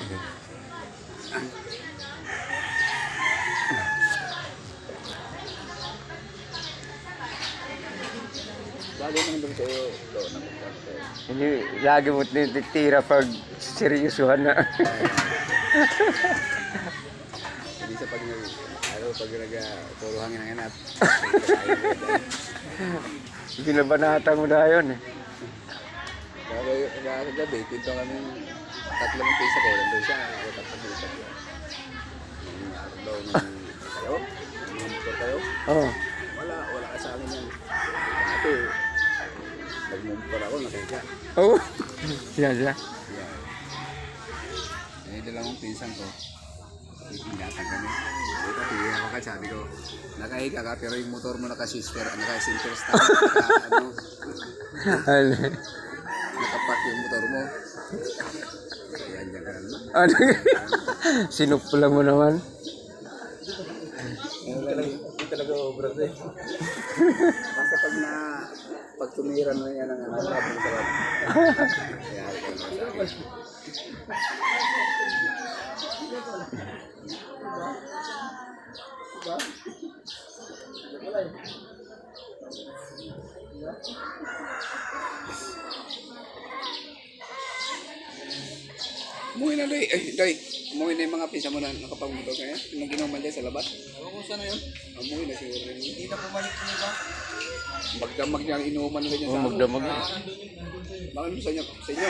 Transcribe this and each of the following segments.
Lagi naman doon sa'yo. Hindi, lagi mo tinitira pag seryosohan na. Hindi sa pag pag hangin ng anak. Binabanata mo na yun eh. Kaya gabi, pinto kami tatlong pisa ko. Nandun siya, ako tatlong pisa ko. Nung araw daw kayo, nung motor kayo. Oo. Wala ka sa amin yan. Dati, nag-motor ako, nakita. Oo. Siya. Yeah. Eh, dalawang pinsan ko. Ingatan kami. Dito, tingin ako ka, sabi ko, nakahiga ka, pero yung motor mo naka-sister start, nakapat yung motor mo. Ayan, dyan ka naman. Ano? Sinupla mo naman. Hindi talaga obra eh. Basta pag tumira mo yan ang sabi mo sa wala. Kaya ako naman sabi. Umuwi na, Day. Day. Umuwi na yung mga pinsa mo na nakapagmuntog kaya. Yung ginawa dyan sa labas. Ewan kung saan na yun. Umuwi na siguro rin. Hindi na pumalik mo ba? Magdamag niya ang inuman nila dyan sa Magdamag na. Bakit mo sa inyo? Sa inyo?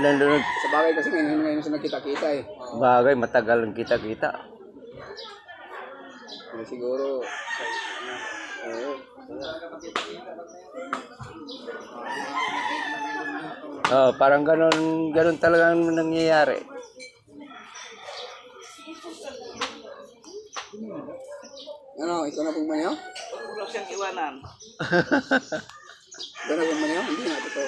Nandun. Sa bagay kasi ngayon sa nakita-kita eh. Bagay, matagal ang kita-kita. Siguro, oo. Parang ganun talaga ang nangyayari. Ano, ikaw na pong manyo? Wala siyang iwanan. Ikaw na pong manyo? Hindi na, totoo.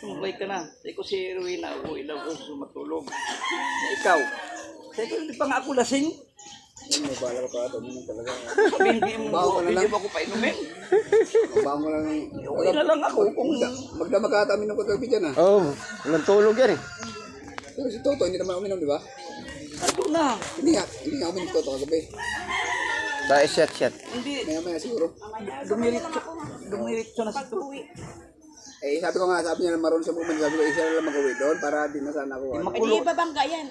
Sumabay ka na. Sabi ko si Rowena, uwi lang ako matulog. Ikaw. Sabi ko, hindi pa nga ako lasing. May bala ka pa, dominant talaga. Sabi, hindi mo ako pa inumin. Mabango lang. Okay na lang ako kung... Magdamag ka kami ng kagabi dyan ah. Walang tulog yan eh. Pero si Toto, hindi naman uminom, di ba? Ito na. Hindi nga uminom si Toto kagabi. Sa shot. Hindi. Maya siguro. Dumiritso na si Tuwi. Eh, sabi niya na marunong siya pumunta. Sabi ko, isa lang mag-uwi doon para di na sana ako. Hindi ba bangga yan?